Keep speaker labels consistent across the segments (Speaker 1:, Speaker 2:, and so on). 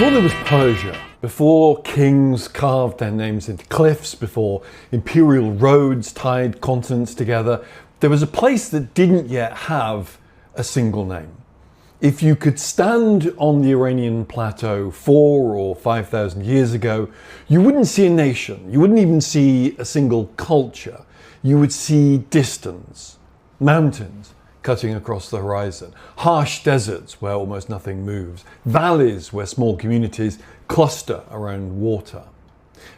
Speaker 1: Before there was Persia, before kings carved their names into cliffs, before imperial roads tied continents together, there was a place that didn't yet have a single name. If you could stand on the Iranian plateau 4,000 or 5,000 years ago, you wouldn't see a nation, you wouldn't even see a single culture. You would see distance, mountains cutting across the horizon, harsh deserts where almost nothing moves, valleys where small communities cluster around water.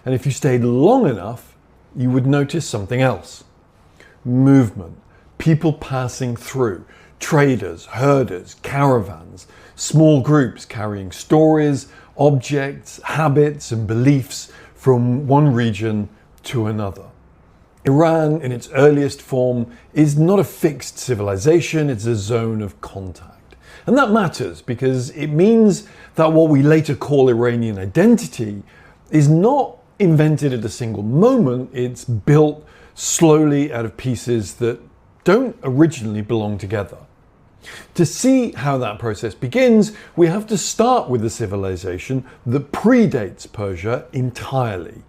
Speaker 1: And if you stayed long enough, you would notice something else. Movement, people passing through, traders, herders, caravans, small groups carrying stories, objects, habits and beliefs from one region to another. Iran, in its earliest form, is not a fixed civilization, it's a zone of contact. And that matters because it means that what we later call Iranian identity is not invented at a single moment, it's built slowly out of pieces that don't originally belong together. To see how that process begins, we have to start with a civilization that predates Persia entirely,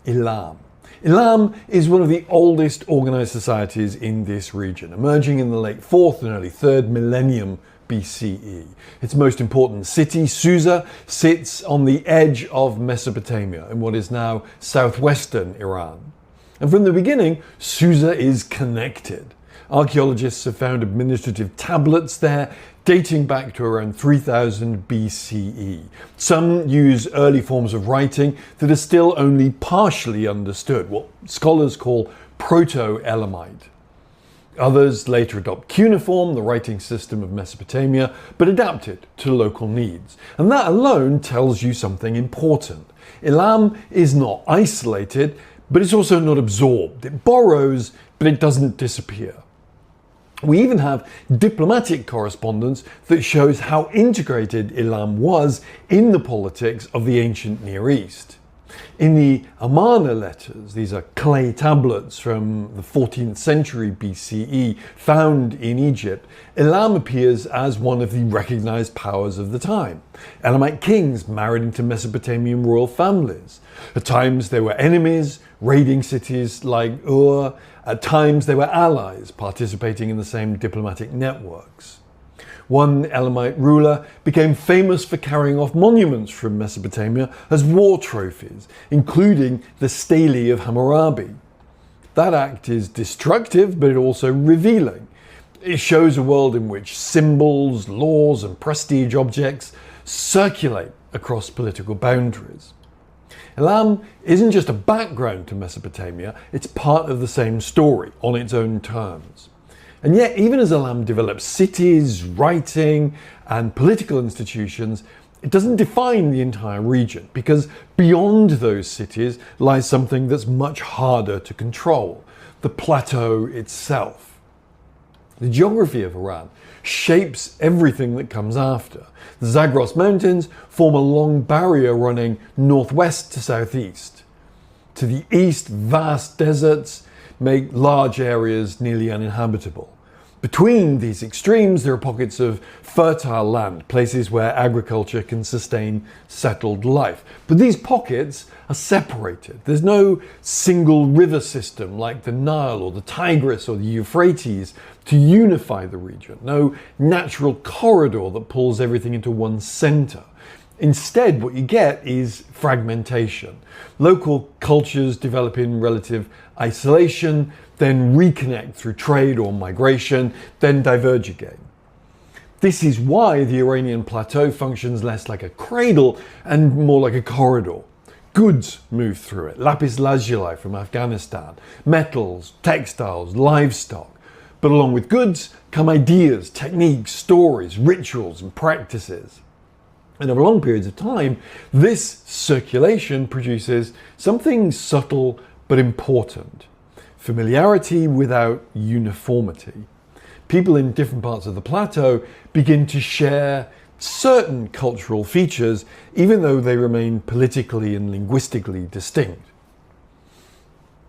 Speaker 1: Elam. Elam is one of the oldest organized societies in this region, emerging in the late 4th and early 3rd millennium BCE. Its most important city, Susa, sits on the edge of Mesopotamia in what is now southwestern Iran. And from the beginning, Susa is connected. Archaeologists have found administrative tablets there dating back to around 3000 BCE. Some use early forms of writing that are still only partially understood, what scholars call Proto-Elamite. Others later adopt cuneiform, the writing system of Mesopotamia, but adapt it to local needs. And that alone tells you something important. Elam is not isolated, but it's also not absorbed. It borrows, but it doesn't disappear. We even have diplomatic correspondence that shows how integrated Elam was in the politics of the ancient Near East. In the Amarna letters, these are clay tablets from the 14th century BCE found in Egypt, Elam appears as one of the recognized powers of the time. Elamite kings married into Mesopotamian royal families. At times they were enemies, raiding cities like Ur. At times they were allies, participating in the same diplomatic networks. One Elamite ruler became famous for carrying off monuments from Mesopotamia as war trophies, including the Stele of Hammurabi. That act is destructive, but also revealing. It shows a world in which symbols, laws, and prestige objects circulate across political boundaries. Elam isn't just a background to Mesopotamia, it's part of the same story on its own terms. And yet, even as Elam develops cities, writing, and political institutions, it doesn't define the entire region, because beyond those cities lies something that's much harder to control: the plateau itself. The geography of Iran shapes everything that comes after. The Zagros Mountains form a long barrier running northwest to southeast. To the east, vast deserts make large areas nearly uninhabitable. Between these extremes, there are pockets of fertile land, places where agriculture can sustain settled life. But these pockets are separated. There's no single river system like the Nile or the Tigris or the Euphrates to unify the region. No natural corridor that pulls everything into one center. Instead, what you get is fragmentation. Local cultures develop in relative isolation, then reconnect through trade or migration, then diverge again. This is why the Iranian plateau functions less like a cradle and more like a corridor. Goods move through it, lapis lazuli from Afghanistan, metals, textiles, livestock. But along with goods come ideas, techniques, stories, rituals, and practices. And over long periods of time, this circulation produces something subtle but important: familiarity without uniformity. People in different parts of the plateau begin to share certain cultural features, even though they remain politically and linguistically distinct.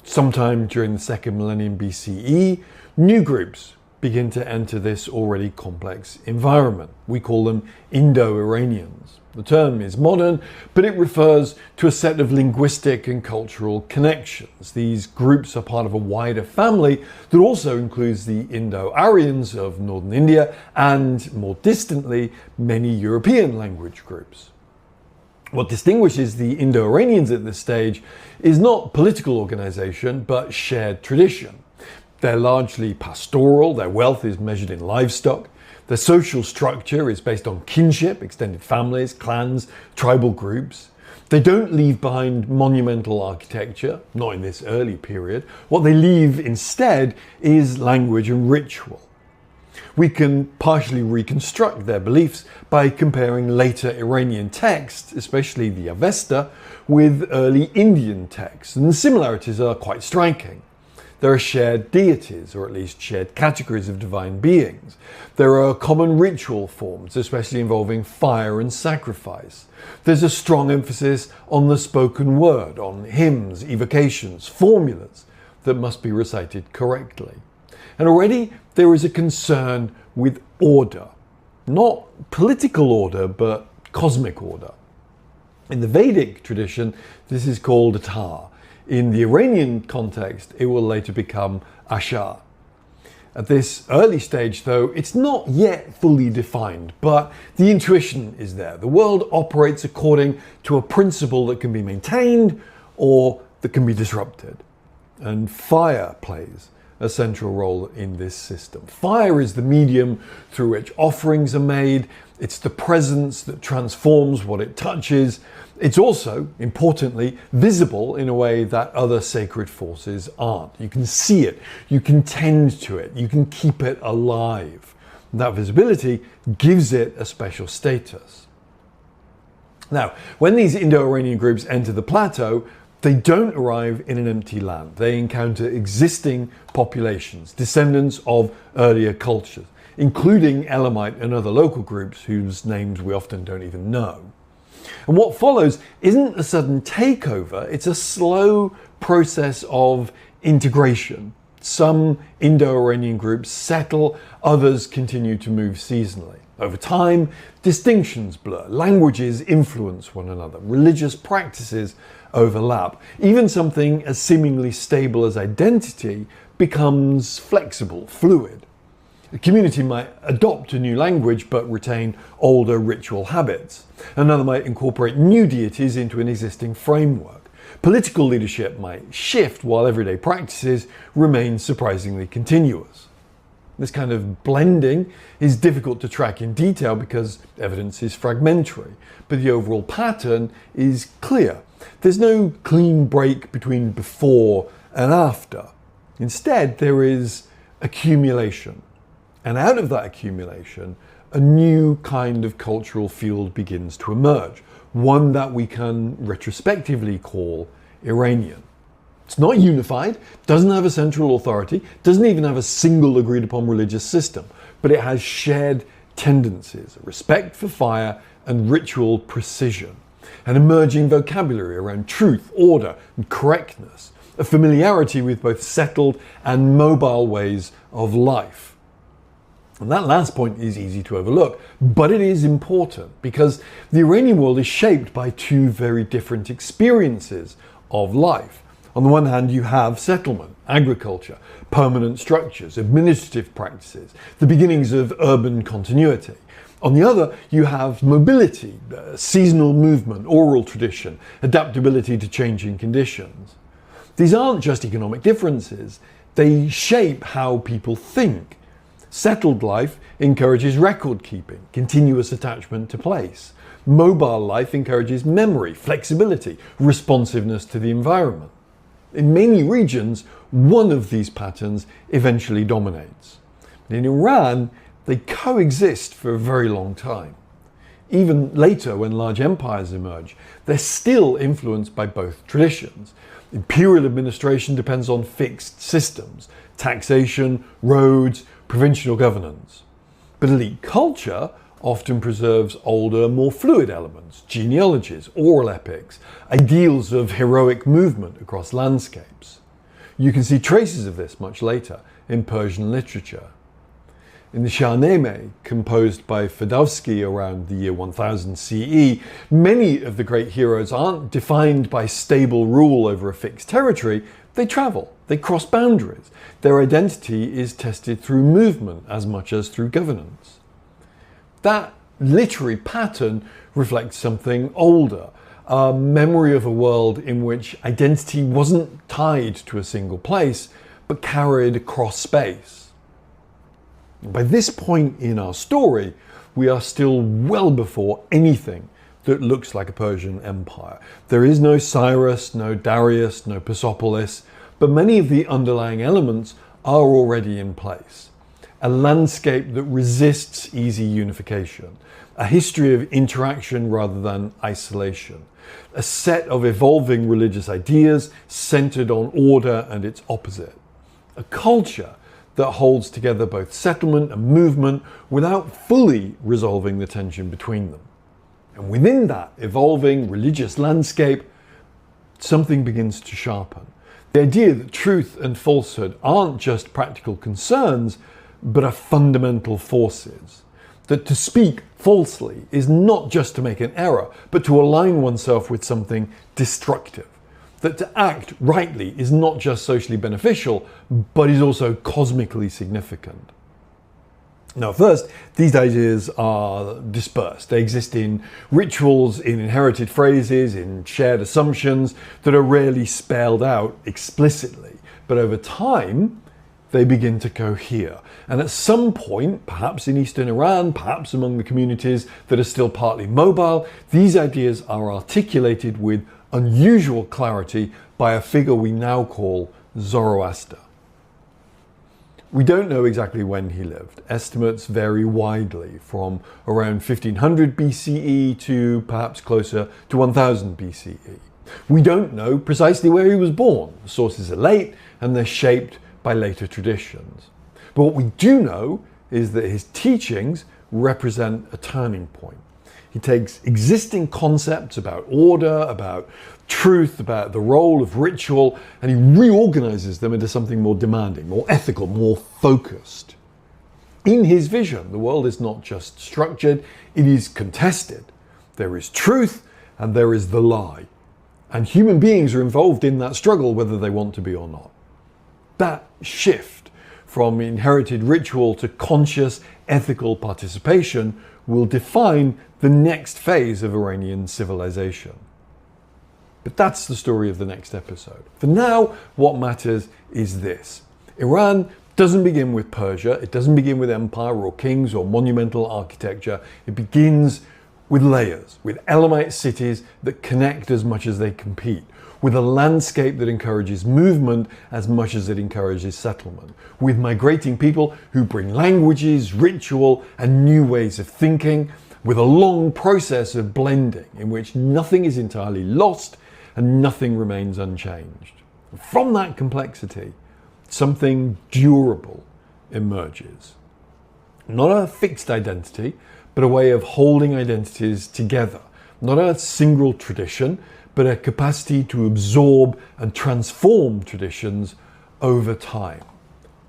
Speaker 1: Sometime during the 2nd millennium BCE, new groups begin to enter this already complex environment. We call them Indo-Iranians. The term is modern, but it refers to a set of linguistic and cultural connections. These groups are part of a wider family that also includes the Indo-Aryans of northern India and, more distantly, many European language groups. What distinguishes the Indo-Iranians at this stage is not political organization, but shared tradition. They're largely pastoral, their wealth is measured in livestock, their social structure is based on kinship, extended families, clans, tribal groups. They don't leave behind monumental architecture, not in this early period. What they leave instead is language and ritual. We can partially reconstruct their beliefs by comparing later Iranian texts, especially the Avesta, with early Indian texts, and the similarities are quite striking. There are shared deities, or at least shared categories of divine beings. There are common ritual forms, especially involving fire and sacrifice. There's a strong emphasis on the spoken word, on hymns, evocations, formulas that must be recited correctly. And already there is a concern with order. Not political order, but cosmic order. In the Vedic tradition, this is called Atar. In the Iranian context, it will later become Ashar. At this early stage, though, it's not yet fully defined, but the intuition is there. The world operates according to a principle that can be maintained or that can be disrupted. And fire plays a central role in this system. Fire is the medium through which offerings are made. It's the presence that transforms what it touches. It's also, importantly, visible in a way that other sacred forces aren't. You can see it, you can tend to it, you can keep it alive. That visibility gives it a special status. Now, when these Indo-Iranian groups enter the plateau, they don't arrive in an empty land. They encounter existing populations, descendants of earlier cultures, including Elamite and other local groups whose names we often don't even know. And what follows isn't a sudden takeover, it's a slow process of integration. Some Indo-Iranian groups settle, others continue to move seasonally. Over time, distinctions blur, languages influence one another, religious practices overlap. Even something as seemingly stable as identity becomes flexible, fluid. A community might adopt a new language but retain older ritual habits. Another might incorporate new deities into an existing framework. Political leadership might shift while everyday practices remain surprisingly continuous. This kind of blending is difficult to track in detail because evidence is fragmentary, but the overall pattern is clear. There's no clean break between before and after. Instead, there is accumulation. And out of that accumulation, a new kind of cultural field begins to emerge, one that we can retrospectively call Iranian. It's not unified, doesn't have a central authority, doesn't even have a single agreed upon religious system, but it has shared tendencies, respect for fire and ritual precision, an emerging vocabulary around truth, order and correctness, a familiarity with both settled and mobile ways of life. And that last point is easy to overlook, but it is important because the Iranian world is shaped by two very different experiences of life. On the one hand, you have settlement, agriculture, permanent structures, administrative practices, the beginnings of urban continuity. On the other, you have mobility, seasonal movement, oral tradition, adaptability to changing conditions. These aren't just economic differences, they shape how people think. Settled life encourages record keeping, continuous attachment to place. Mobile life encourages memory, flexibility, responsiveness to the environment. In many regions, one of these patterns eventually dominates. In Iran, they coexist for a very long time. Even later, when large empires emerge, they're still influenced by both traditions. Imperial administration depends on fixed systems, taxation, roads, provincial governance. But elite culture often preserves older, more fluid elements, genealogies, oral epics, ideals of heroic movement across landscapes. You can see traces of this much later in Persian literature. In the Shahnameh, composed by Ferdowsi around the year 1000 CE, many of the great heroes aren't defined by stable rule over a fixed territory. They travel, they cross boundaries. Their identity is tested through movement as much as through governance. That literary pattern reflects something older, a memory of a world in which identity wasn't tied to a single place, but carried across space. By this point in our story, we are still well before anything that looks like a Persian empire. There is no Cyrus, no Darius, no Persepolis, but many of the underlying elements are already in place. A landscape that resists easy unification, a history of interaction rather than isolation, a set of evolving religious ideas centered on order and its opposite, a culture that holds together both settlement and movement without fully resolving the tension between them. And within that evolving religious landscape, something begins to sharpen. The idea that truth and falsehood aren't just practical concerns, but are fundamental forces. That to speak falsely is not just to make an error, but to align oneself with something destructive. That to act rightly is not just socially beneficial, but is also cosmically significant. Now, first, these ideas are dispersed. They exist in rituals, in inherited phrases, in shared assumptions that are rarely spelled out explicitly. But over time, they begin to cohere. And at some point, perhaps in Eastern Iran, perhaps among the communities that are still partly mobile, these ideas are articulated with unusual clarity by a figure we now call Zoroaster. We don't know exactly when he lived. Estimates vary widely from around 1500 BCE to perhaps closer to 1000 BCE. We don't know precisely where he was born. The sources are late and they're shaped by later traditions. But what we do know is that his teachings represent a turning point. He takes existing concepts about order, about truth, about the role of ritual, and he reorganizes them into something more demanding, more ethical, more focused. In his vision, the world is not just structured, it is contested. There is truth and there is the lie. And human beings are involved in that struggle whether they want to be or not. That shift from inherited ritual to conscious ethical participation will define the next phase of Iranian civilization. But that's the story of the next episode. For now, what matters is this. Iran doesn't begin with Persia, it doesn't begin with empire or kings or monumental architecture. It begins with layers, with Elamite cities that connect as much as they compete, with a landscape that encourages movement as much as it encourages settlement, with migrating people who bring languages, ritual, and new ways of thinking, with a long process of blending in which nothing is entirely lost and nothing remains unchanged. From that complexity, something durable emerges. Not a fixed identity, but a way of holding identities together. Not a single tradition, but a capacity to absorb and transform traditions over time.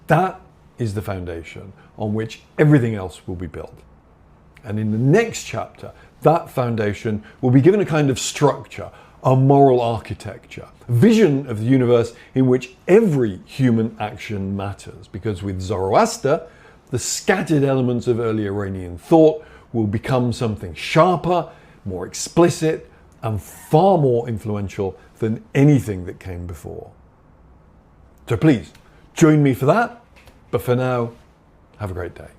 Speaker 1: That is the foundation on which everything else will be built. And in the next chapter, that foundation will be given a kind of structure, a moral architecture, a vision of the universe in which every human action matters. Because with Zoroaster, the scattered elements of early Iranian thought will become something sharper, more explicit, and far more influential than anything that came before. So please, join me for that. But for now, have a great day.